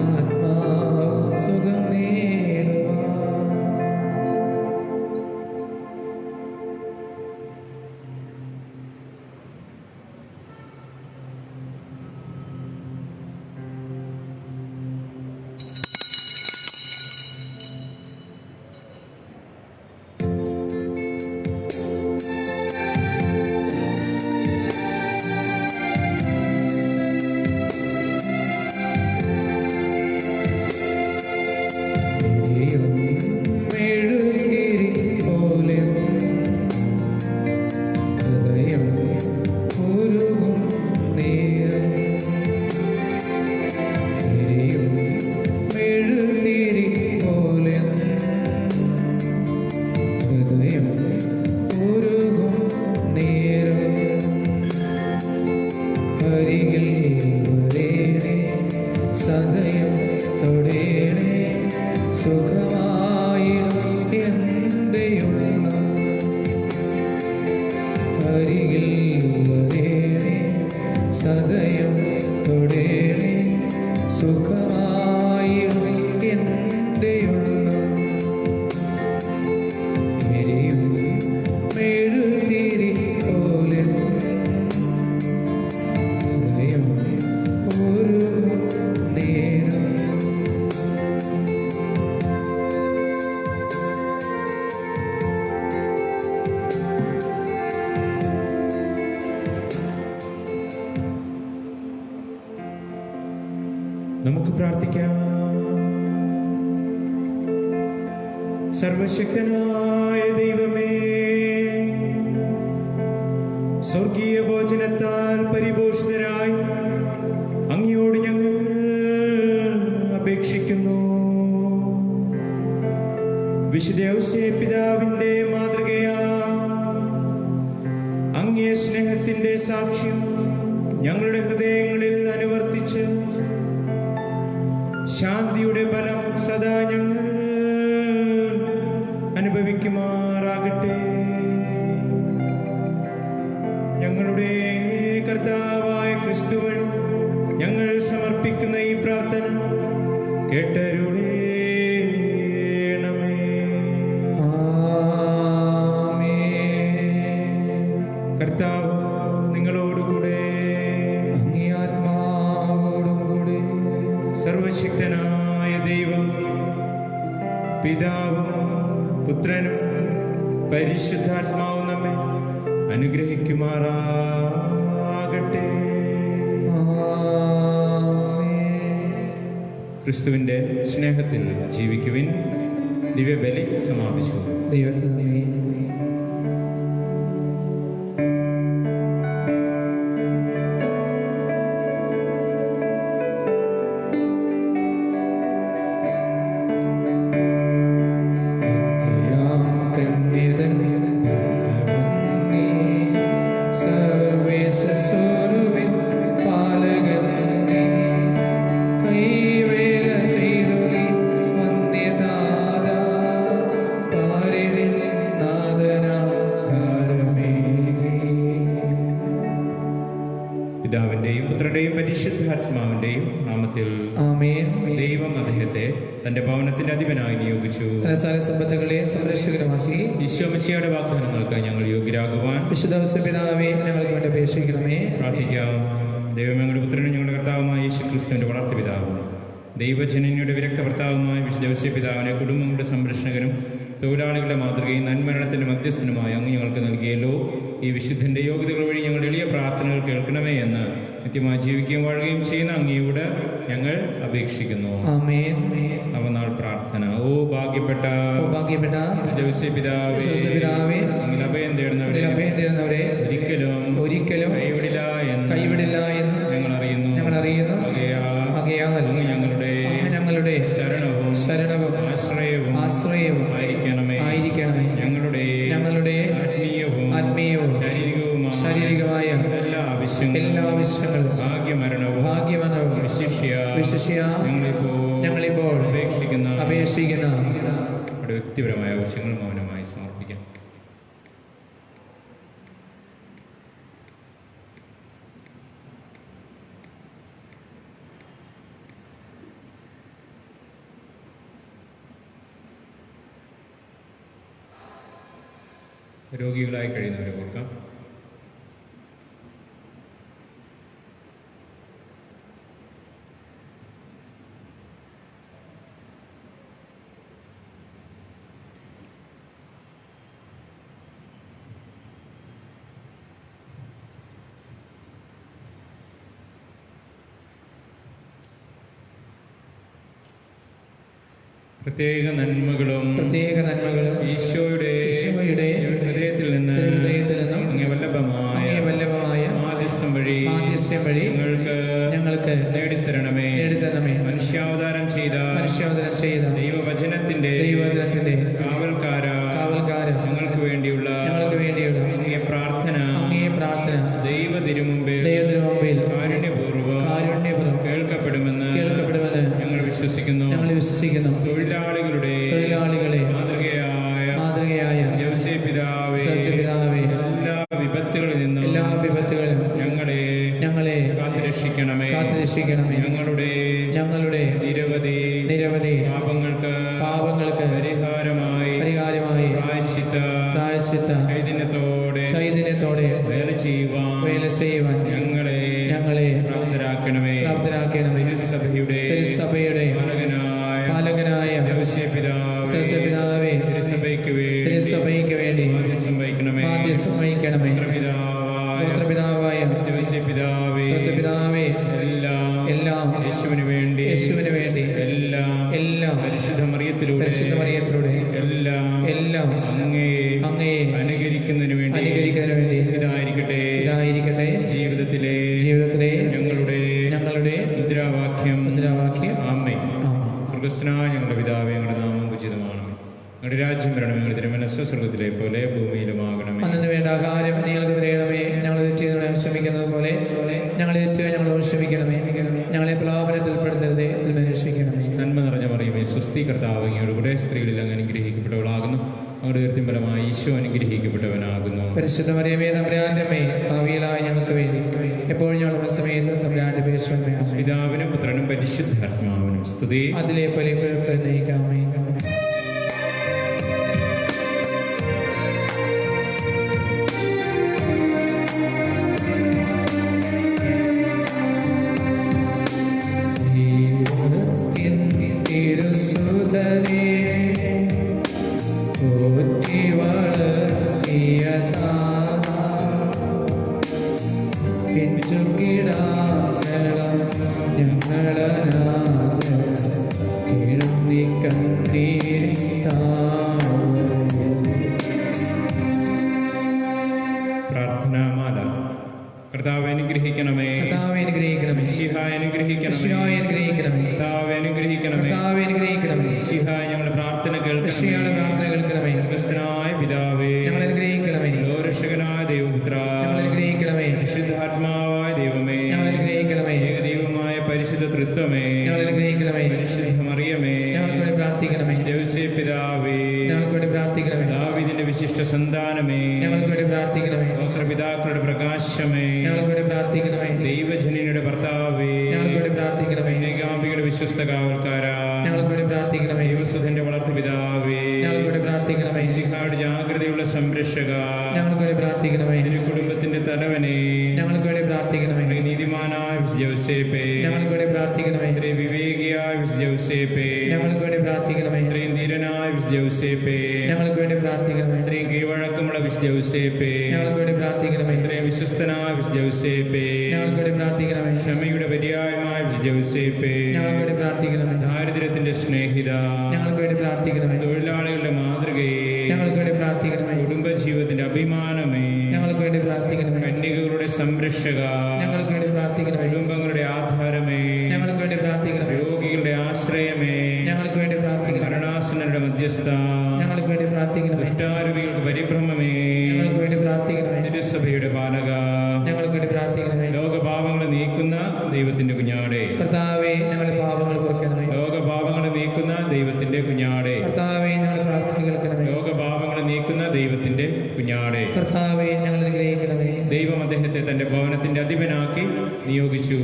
ആത്മാവ് സുഖം നേടുവാൻ. മെഴുകുതിരി പോലെ ഹൃദയം ഉരുകും നേരം, മെഴുകുതിരി പോലെ ഹൃദയം ഉരുകും നേരം, അരികിൽ വരേണേ സദയം തൊടേണേ, സുഖമായിടും എൻ്റെ ഉള്ളം. അരികിൽ വരേണേ സദയം തൊടേണേ, സുഖമായിടും എൻ്റെ ഉള്ളം. എരിയും മെഴുകുതിരി പോലെ ഹൃദയം ഉരുകും നേരം, നമുക്ക് പ്രാർത്ഥിക്കാം. സർവശക്തനായ ദൈവമേ, സ്വർഗീയ ഭോജനത്താൽ പരിപോഷിതരായി അങ്ങയോട് ഞങ്ങൾ അപേക്ഷിക്കുന്നു. വിശുദ്ധ ഔസേപ്പ് പിതാവിന്റെ മാതൃകയാ അങ്ങേ സ്നേഹത്തിന്റെ സാക്ഷ്യം ഞങ്ങളുടെ ഹൃദയങ്ങളിൽ അനുവർത്തിച്ച് ശാന്തിയുടെ ബലം സദാ ഞങ്ങൾ അനുഭവിക്കുമാറാകട്ടെ. ഞങ്ങളുടെ കർത്താവായ ക്രിസ്തു വഴി ഞങ്ങൾ സമർപ്പിക്കുന്ന ഈ പ്രാർത്ഥന കേട്ടരുളേണമേ. കർത്താവ് നിങ്ങളോടുകൂടെ, അങ്ങേ ആത്മാവോടും കൂടെ. സർവശക്തനായ ദൈവം പിതാവും പുത്രനും പരിശുദ്ധാത്മാവും നമ്മെ അനുഗ്രഹിക്കുമാറാകട്ടെ. ക്രിസ്തുവിന്റെ സ്നേഹത്തിൽ ജീവിക്കുവിൻ. ദിവ്യബലി സമാപിച്ചു. ദൈവത്തിന് നന്ദി. പിതാവിന്റെയും പുത്രന്റെയും പരിശുദ്ധാത്മാവിന്റെയും നാമത്തിൽ ആമേൻ. ദൈവം അദ്ദേഹത്തെ തന്റെ ഭവനത്തിന്റെ അധിപനായി നിയോഗിച്ചു. സമ്പത്തുകളെ സംരക്ഷകരമാക്കി ഈശോ മിശിഹായുടെ വാഗ്ദാനങ്ങൾക്ക് ഞങ്ങൾ യോഗ്യരാകുവാൻ വിശുദ്ധ പിതാവേ ഞങ്ങൾക്ക് വേണ്ടി അപേക്ഷിക്കണമേ. പ്രാർത്ഥിക്കാം. ദൈവം ഞങ്ങളുടെ പുത്രനും ഞങ്ങളുടെ കർത്താവുമായ യേശു ക്രിസ്തുവിന്റെ വളർത്തു പിതാവും ദൈവജനനിയുടെ വിരക്ത ഭർത്താവുമായ വിശുദ്ധ ഔസേപ്പ് പിതാവിനെ കുടുംബങ്ങളുടെ സംരക്ഷകരും തൊഴിലാളികളുടെ മാതൃകയും നന്മരണത്തിന്റെ മധ്യസ്ഥനുമായി അങ്ങ് ഞങ്ങൾക്ക് നൽകിയല്ലോ. ഈ വിശുദ്ധന്റെ യോഗ്യതകൾ വഴി ഞങ്ങളുടെ എളിയ പ്രാർത്ഥനകൾ കേൾക്കണമേ എന്ന് നിത്യമായി ജീവിക്കുകയും വാഴുകയും ചെയ്യുന്ന അങ്ങയോട് ഞങ്ങൾ അപേക്ഷിക്കുന്നു. നവനാൾ പ്രാർത്ഥന. ഓ ഭാഗ്യപ്പെട്ട വിശുദ്ധ ഔസേപ്പ് പിതാവേ, അങ്ങിൽ അഭയം തേടുന്നവരെ ഒരിക്കലും കൈവിടില്ല എന്ന് ഞങ്ങൾ അറിയുന്നു. ആകയാൽ ഞങ്ങളുടെ ശരണവും ആശ്രയവും ആയിരിക്കണമേ. ഞങ്ങളുടെ ആത്മീയവും ശാരീരികമായ എല്ലാ ആവശ്യങ്ങളും ഭാഗ്യമരണവും വിശിഷ്യ ഞങ്ങളിപ്പോൾ അപേക്ഷിക്കുന്ന വ്യക്തിപരമായ ആവശ്യങ്ങൾ മൗനമായി സമർപ്പിക്കാം. രോഗികളായി കഴിയുന്നവരെ ഓർക്കാം. പ്രത്യേക നന്മകളും ഈശോയുടെ ഹൃദയത്തിൽ നിന്ന് അങ്ങേ വല്ലഭമായ മാധ്യസ്ഥം വഴി ഞങ്ങൾക്ക് നേടിത്തരണമേ. മനുഷ്യാവതാരം ചെയ്ത ദൈവവചനത്തിന്റെ കാവൽക്കാര ഞങ്ങൾക്ക് വേണ്ടിയുള്ള അങ്ങേ പ്രാർത്ഥന ദൈവ തിരുമുമ്പിൽ കാരുണ്യപൂർവ്വം കേൾക്കപ്പെടുമെന്ന് ഞങ്ങൾ വിശ്വസിക്കുന്നു. തൊഴിലാളികളെ മാതൃകയായ ഔസേപ്പ് പിതാവേ, എല്ലാ വിപത്തുകളിൽ നിന്നും ഞങ്ങളെ കാത്തുരക്ഷിക്കണമേ. ഞങ്ങളുടെ നിരവധി പാപങ്ങൾക്ക് പരിഹാരമായി പ്രായശ്ചിത്ത ചൈതന്യത്തോടെ വേല ചെയ്യുവാൻ ഞങ്ങളെ പ്രാപ്തരാക്കണമേ. തിരുസഭയുടെ പാലകനായ പിതാവേ, തിരുസഭയ്ക്ക് വേണ്ടി മാധ്യസ്ഥം വഹിക്കണമേ. പിതാവായ പിതാവേ, എല്ലാം യേശുവിന് യേശുവിന് വേണ്ടി എല്ലാം പരിശുദ്ധ മറിയത്തിലൂടെ എല്ലാം അങ്ങയെ അനുകരിക്കുന്നതിന് വേണ്ടി ഇതായിരിക്കട്ടെ ജീവിതത്തിലെ ഞങ്ങളുടെ മുദ്രാവാക്യം ആമേൻ. സ്വർഗ്ഗസ്ഥനായ ഞങ്ങളുടെ പിതാവേ, ഞങ്ങളുടെ നാമം ഉചിതമാണ്. ഞങ്ങളുടെ രാജ്യം വരണമേ. ഞങ്ങളുടെ തിരുമനസ്സ് സ്വർഗ്ഗത്തിലെ പോലെ ഭൂമിയിലുമാകണമേ. അന്നു വേണ്ട കാര്യം നിങ്ങൾക്ക് തരണമേ. ഞങ്ങൾ തെറ്റിയവരെ ക്ഷമിക്കുന്നത് പോലെ ഞങ്ങളെ ഞങ്ങളോട് ക്ഷമിക്കണമേ. ഞങ്ങളെ പ്രലോഭനത്തിൽ ഉൾപ്പെടുത്തരുതേ, രക്ഷിക്കണമേ. നന്മ നിറഞ്ഞ മറിയമേ, സ്വസ്തി, കർത്താവ് അങ്ങയോട് കൂടെ സ്ത്രീകളിൽ അങ്ങ് അനുഗ്രഹിക്കപ്പെട്ടവളാകുന്നു. അങ്ങയുടെ ഉയർത്തിൻഫലമായി ഈശോ അനുഗ്രഹിക്കപ്പെട്ടവനാകുന്നു. പരിശുദ്ധ മറിയമേ, തമ്പുരാന്റെ അമ്മേ, പാപികളായ ഞങ്ങൾക്ക് വേണ്ടി എപ്പോഴും ഞങ്ങളുടെ സമയത്ത് തമ്പുരാന്റെ അപേക്ഷ. പിതാവിനും പുത്രനും പരിശുദ്ധാത്മാവിനും സ്തുതി. അതിലെ പോലെ നയിക്കാമേ. പ്രാർത്ഥനാമാല. കർത്താവേ അനുഗ്രഹിക്കണമേ. മിശിഹായെ അനുഗ്രഹിക്കണമേ. കർത്താവേ അനുഗ്രഹിക്കണമേ. മിശിഹായെ ഞങ്ങളുടെ പ്രാർത്ഥന കേൾക്കണമേ. സ്വർഗ്ഗസ്ഥനായ പിതാവേ, ലോകരക്ഷകനായ ദൈവപുത്രാ, പരിശുദ്ധാത്മാവായ ദൈവമേ, ഏകദൈവമായ പരിശുദ്ധ തൃത്വമേ, പരിശുദ്ധ മറിയമേ, യൗസേപ്പ് പിതാവേ, ദാവീദിന്റെ വിശിഷ്ട സന്താനമേ, ഗോത്രപിതാക്കളുടെ പ്രകാശമേ, ദൈവജനനിയുടെ ഭർത്താവേ, ഏകാംബികയുടെ വിശ്വസ്ത കാവൽക്കാരാ, ദൈവസുധന്റെ വളർത്തു പിതാവേ, മിശിഹായുടെ ജാഗ്രതയുള്ള സംരക്ഷക, കുടുംബത്തിന്റെ തലവനെ, നീതിമാനായ യൗസേപ്പേ, വിവേകിയായ യൗസേപ്പേ, ഇത്രയും ധീരനായ യൗസേപ്പേ, ഇത്രയും കീഴ്വഴക്കമുള്ള യൗസേപ്പേ, ഇത്രയും വിശ്വസ്തനായ യൗസേപ്പേ, ക്ഷമയുടെ പര്യായമായ യൗസേപ്പേ, ദാരിദ്ര്യത്തിന്റെ സ്നേഹിത, തൊഴിലാളികളുടെ മാതൃകയെ, കുടുംബജീവിതത്തിന്റെ അഭിമാനമേ, കന്യകകളുടെ സംരക്ഷക, കുടുംബങ്ങളുടെ ആധാരമേ, രോഗികളുടെ ആശ്രയമേ, ഭരണാസനരുടെ മധ്യസ്ഥ, ദുഷ്ടാരൂപികൾക്ക് പരിഭ്രമമേ, തിരുസഭയുടെ പാലക, ലോകപാപങ്ങളെ നീക്കുന്ന ദൈവത്തിന്റെ കുഞ്ഞാടെ, ലോകപാപങ്ങളെ നീക്കുന്ന ദൈവത്തിന്റെ കുഞ്ഞാടെ, ലോകപാപങ്ങളെ നീക്കുന്ന ദൈവത്തിന്റെ കുഞ്ഞാടെ, ദൈവം അദ്ദേഹത്തെ തന്റെ ഭവനത്തിന്റെ അധിപനാക്കി നിയോഗിച്ചു.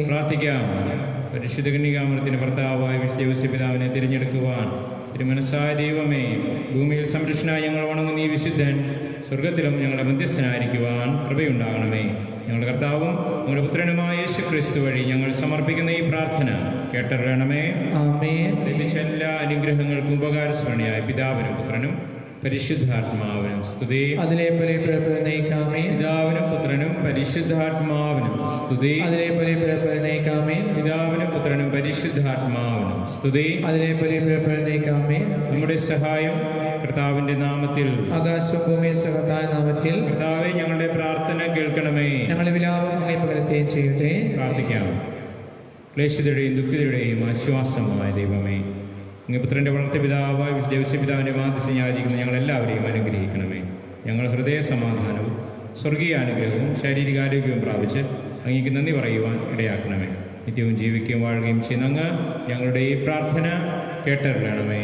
പ്രാർത്ഥിക്കാം. പരിശുദ്ധ കന്യകാമൃതത്തിന്റെ ഭർത്താവായ വിശുദ്ധ യോസേപ്പ് പിതാവിനെ തിരഞ്ഞെടുക്കുവാൻ തിരുമനസ്സായ ദൈവമേ, ഭൂമിയിൽ സംരക്ഷണായി ഞങ്ങൾ വണങ്ങുന്ന ഈ വിശുദ്ധൻ സ്വർഗത്തിലും ഞങ്ങളുടെ മധ്യസ്ഥനായിരിക്കുവാൻ കൃപയുണ്ടാകണമേ. ഞങ്ങളുടെ കർത്താവും ഞങ്ങളുടെ പുത്രനുമായ യേശു ക്രിസ്തു വഴി ഞങ്ങൾ സമർപ്പിക്കുന്ന ഈ പ്രാർത്ഥന കേട്ടറിയണമേ. ലഭിച്ച എല്ലാ അനുഗ്രഹങ്ങൾക്കും ഉപകാരസ്മരണയായ പിതാവിനും പുത്രനും പരിശുദ്ധാത്മാവിനും സ്തുതി. പിതാവിനും പുത്രനും പരിശുദ്ധാത്മാവിനും സ്തുതി. പിതാവിനും പുത്രനും പരിശുദ്ധാത്മാവിനും സ്തുതി. നമ്മുടെ സഹായം കർത്താവിന്റെ നാമത്തിൽ, കർത്താവേ ഞങ്ങളുടെ പ്രാർത്ഥന കേൾക്കണമേ. പ്രാർത്ഥിക്കാം. ക്ലേശതയുടെയും ദുഃഖിതയുടെയും ആശ്വാസമായ ദൈവമേ, അങ്ങ് പുത്രന്റെ വളർത്ത പിതാവായ യോസേപ്പ് പിതാവിന്റെ മാധ്യസ്ഥം യാചിക്കുന്ന ഞങ്ങളെല്ലാവരെയും അനുഗ്രഹിക്കണമേ. ഞങ്ങൾ ഹൃദയ സമാധാനവും സ്വർഗീയ അനുഗ്രഹവും ശാരീരികാരോഗ്യവും പ്രാപിച്ച് അങ്ങേക്ക് നന്ദി പറയുവാൻ ഇടയാക്കണമേ. നിത്യവും ജീവിക്കുകയും വാഴുകയും ചെയ്യുന്ന അങ്ങ് ഞങ്ങളുടെ ഈ പ്രാർത്ഥന കേട്ടറിയണമേ.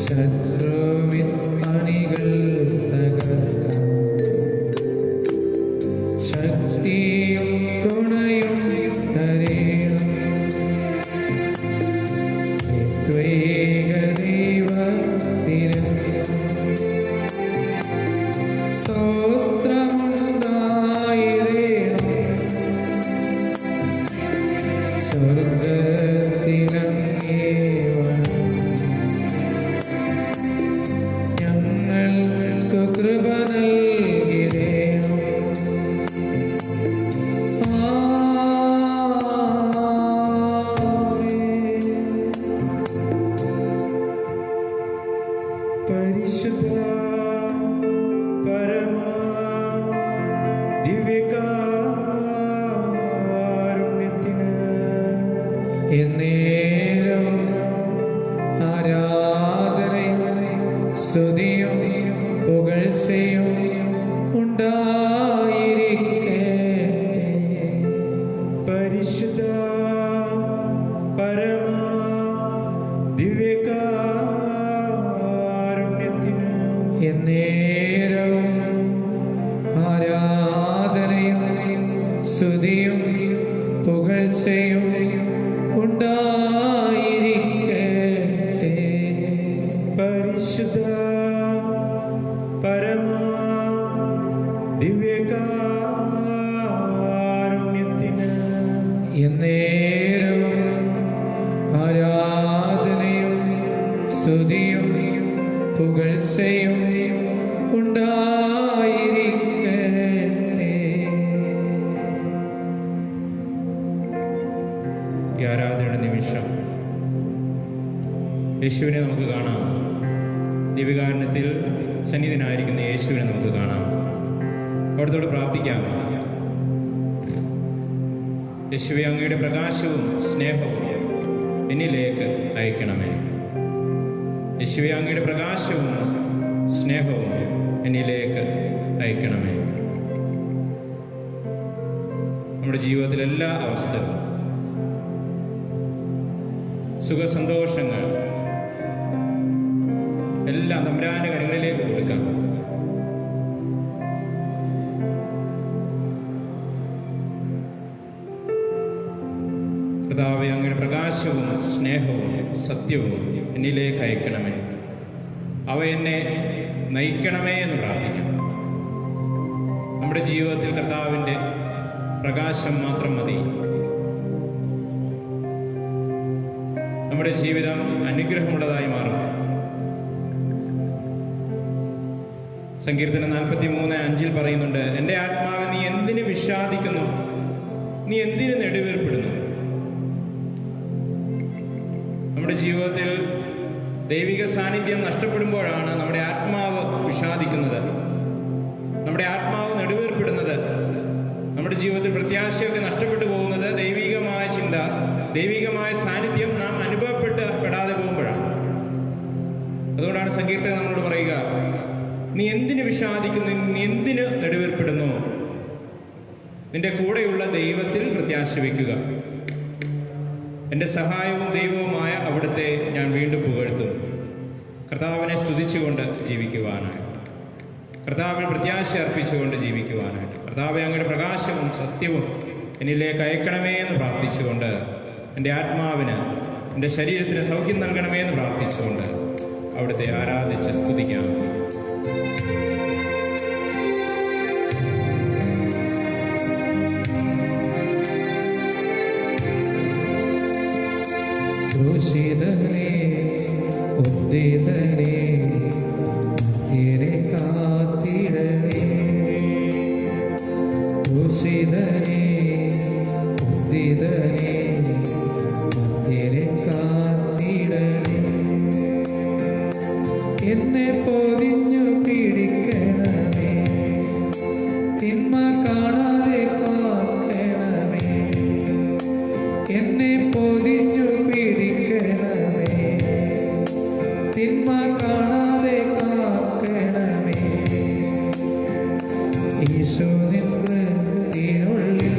ശത്രുവിൻ അണികൾ സ്തുതിയും പുകഴ്ചയും ഉണ്ടായിരിക്കട്ടെ. ഈ ആരാധനയുടെ നിമിഷം യേശുവിനെ നമുക്ക് കാണാം. ദിവ്യകാരുണ്യത്തിൽ സന്നിധനായിരിക്കുന്ന യേശുവിനെ നമുക്ക് കാണാം. അവിടത്തോട് പ്രാർത്ഥിക്കാം. യേശുവേ, അങ്ങയുടെ പ്രകാശവും സ്നേഹവും എന്നിലേക്ക് അയക്കണമേ. യേശുവേ, അങ്ങയുടെ പ്രകാശവും സ്നേഹവും എന്നിലേക്ക് അയക്കണമേ. നമ്മുടെ ജീവിതത്തിലെ എല്ലാ അവസ്ഥകളും, സുഖസന്തോഷങ്ങൾ എല്ലാം തമ്പുരാന്റെ കരങ്ങളിലേക്ക് കൊടുക്കാം. കർത്താവേ, അങ്ങയുടെ പ്രകാശവും സ്നേഹവും സത്യവും എന്നിലേക്ക് അയക്കണമേ. അവ എന്നെ നയിക്കണമേ എന്ന് പ്രാർത്ഥിക്കാം. നമ്മുടെ ജീവിതത്തിൽ കർത്താവിൻ്റെ പ്രകാശം മാത്രം മതി. നമ്മുടെ ജീവിതം അനുഗ്രഹമുള്ളതായി മാറും. സങ്കീർത്തനം 43:5 പറയുന്നുണ്ട്, എൻ്റെ ആത്മാവ് നീ എന്തിന് വിഷാദിക്കുന്നു, നീ എന്തിന് നെടുവേർപ്പെടുന്നു. നമ്മുടെ ജീവിതത്തിൽ ദൈവിക സാന്നിധ്യം നഷ്ടപ്പെടുമ്പോഴാണ് നമ്മുടെ ആത്മാവ് വിഷാദിക്കുന്നത്, നമ്മുടെ ആത്മാവ് നെടുവേർപ്പെടുന്നത്, നമ്മുടെ ജീവിതത്തിൽ പ്രത്യാശയൊക്കെ നഷ്ടപ്പെട്ടു പോകുന്നത്. ദൈവികമായ ചിന്ത, ദൈവികമായ സാന്നിധ്യം നാം അനുഭവപ്പെടാതെ പോകുമ്പോഴാണ്. അതുകൊണ്ടാണ് സങ്കീർത്തകൻ നമ്മളോട് പറയുക, നീ എന്തിന് വിഷാദിക്കുന്നു, നീ എന്തിന് നെടുവേർപ്പെടുന്നു. നിന്റെ കൂടെയുള്ള ദൈവത്തിൽ പ്രത്യാശ വയ്ക്കുക. എൻ്റെ സഹായവും ദൈവവുമായ അവിടുത്തെ ഞാൻ വീണ്ടും പുകഴ്ത്തും. കർത്താവിനെ സ്തുതിച്ചുകൊണ്ട് ജീവിക്കുവാനായിട്ട്, കർത്താവിൽ പ്രത്യാശ അർപ്പിച്ചുകൊണ്ട് ജീവിക്കുവാനായിട്ട്, കർത്താവെ അങ്ങയുടെ പ്രകാശവും സത്യവും എന്നിലേക്ക് അയക്കണമേ എന്ന് പ്രാർത്ഥിച്ചുകൊണ്ട്, എൻ്റെ ആത്മാവിന്, എൻ്റെ ശരീരത്തിന് സൗഖ്യം നൽകണമേ എന്ന് പ്രാർത്ഥിച്ചുകൊണ്ട് അവിടുത്തെ ആരാധിച്ച് സ്തുതിക്കാം. ക്രൂശിതനേ, ഉദ്ധിതനേ, മധ്യരെ കാത്തിടണേ. ക്രൂശിതനേ, ഉദ്ധിതനേ, മധ്യരെ കാത്തിടണേ. എന്നെ പൊതിഞ്ഞു പിടിക്കണമേ, തിന്മ കാണാതെ കാക്കണമേ. എന്നെ പൊതിഞ്ഞു പിടിക്കണമേ, തിന്മ കാണാതെ കാക്കണമേ. ഈശോ നിൻ ഹൃദയത്തിനുള്ളിൽ,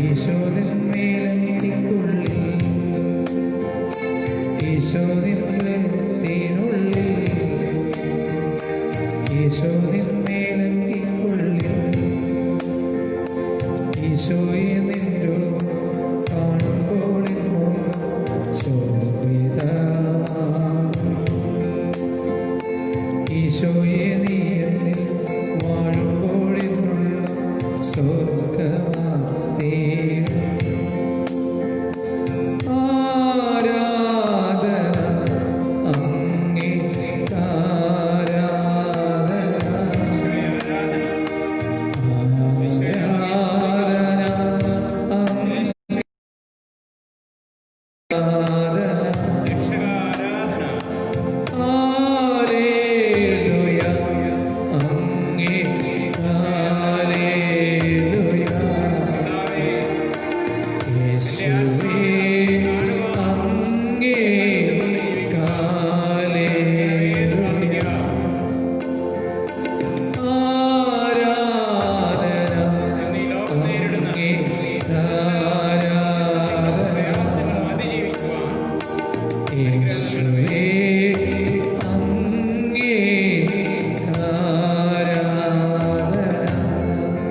ഈശോ നിൻ മേലെനിക്കുള്ളിൽ, ഈശോ നിൻ ഹൃദയത്തിനുള്ളിൽ, ഈശോ നിൻ മേലെനിക്കുള്ളിൽ. ഈശോയെ നിൻ രൂപം കാണുമ്പോൾ എൻ മുഖം ശോഭിതമാകും. ഈശോയെ നീ എന്നിൽ വാഴുമ്പോൾ എന്നുള്ള സ്വർഗമാതീരും. ആരാധന അങ്ങേക്ക്, ആരാധന, ആരാധന അങ്ങേക്ക്, ആരാധന. രക്ഷകാരാധന, ഹല്ലേലൂയ, അങ്ങേക്ക് ഹല്ലേലൂയ. കർത്താവേ, യേശുവേ, അങ്ങേക്ക് ഹല്ലേലൂയ. ആരാധന നീ ലോകം നേരിടുന്ന അങ്ങേക്ക്, ആരാധന. പ്രയാസങ്ങൾ അതിജീവിക്കുവാൻ യേശുവേ, അങ്ങേക്ക് ആരാധന.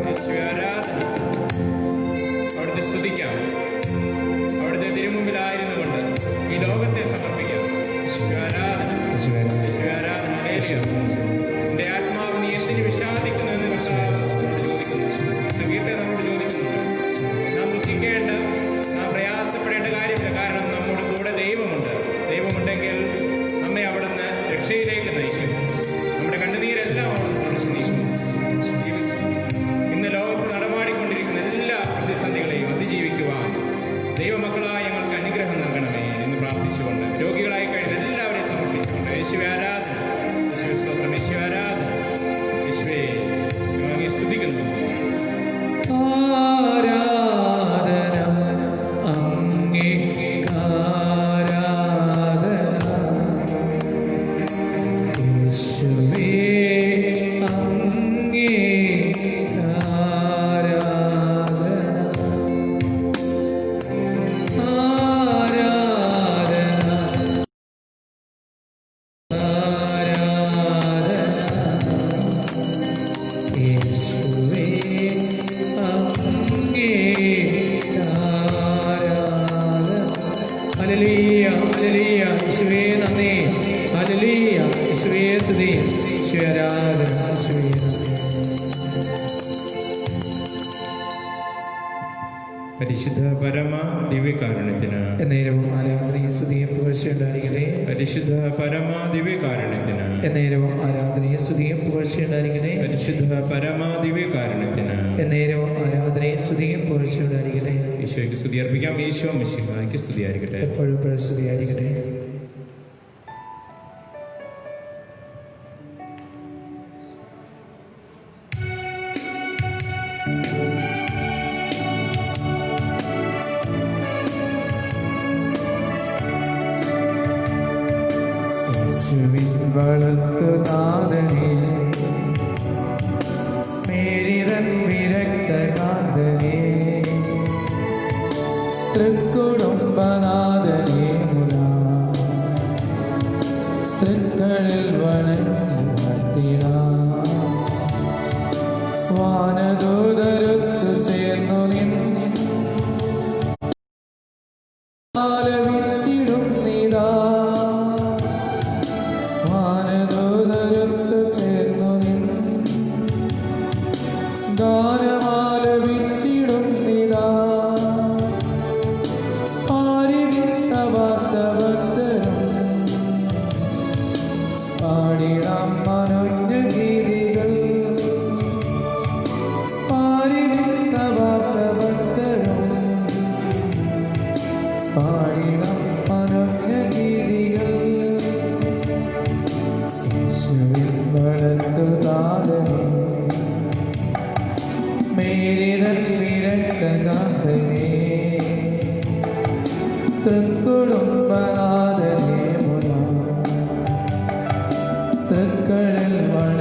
യേശുവേ ആരാധന. അവിടുത്തെ സ്തുതിക്കാം. അവിടുത്തെ തിരുമുമ്പിലായിരുന്നു കൊണ്ട് ഈ ലോകത്തെ സമർപ്പിക്കാം. യേശുവേ ആരാധന, യേശുവേ ആരാധന. ഹല്ലേലൂയ. എൻ്റെ ആത്മാവ് നീ എന്തിന് വിഷാദിക്കുന്നു എന്ന് കർത്താവ് നമ്മളോട് ചോദിക്കുന്നു. സംഗീതം നമ്മളോട് ചോദിക്കുന്നു. നാം ദുഃഖിക്കേണ്ട, നാം പ്രയാസപ്പെടേണ്ട കാര്യമില്ല. കാരണം നമ്മുടെ കൂടെ ദൈവമുണ്ട്. ദൈവം പരിശുദ്ധ പരമ ദിവ്യകാരുണ്യത്തിന് എന്നേരവും ആരാധനയും സ്തുതിയും പുകഴ്ചയുണ്ടായിരിക്കട്ടെ. പരിശുദ്ധ പരമ ദിവ്യകാരുണ്യത്തിന് എന്നേരവും ആരാധനയും സ്തുതിയും പുകഴ്ചയുണ്ടായിരിക്കട്ടെ. പരിശുദ്ധ പരമ ദിവ്യകാരുണ്യത്തിന് എന്നേരവും ആരാധനയും സ്തുതിയും പുകഴ്ചയുണ്ടായിരിക്കട്ടെ. ഈശോയ്ക്ക് സ്തുതി അർപ്പിക്കാം. ഈശോ മിശിഹായ്ക്ക് സ്തുതിയായിരിക്കട്ടെ. എപ്പോഴും സ്തുതിയായിരിക്കട്ടെ. വളർത്തുനാഥനേ മേരിതൻ വിരക്തകാന്തനേ തൃക്കുടുംബനാഥനേ മുരാ തൃക്കളിൽ വണങ്ങിട വാനദൂതരൊത്തു ചേർന്നു നിന്നിടും നീതാ വാനദൂതരൊത്തു ചേർന്നു ഗാനമാലപിച്ചിടും നിതാ പാരിനിന്ന വാർത്തഭക്തരും പാടിടാം മനോജ്ഞ ഗീതികൾ പാരിനിന്ന വാർത്തഭക്തരും പാടിടാം മനോജ്ഞ ഗീതികൾ വളർത്തുനാഥനേ മേരിതൻ വിരക്തകാന്തനേ തൃക്കുടുംബനാഥനേ മുരാ തൃക്കളിൽ വണ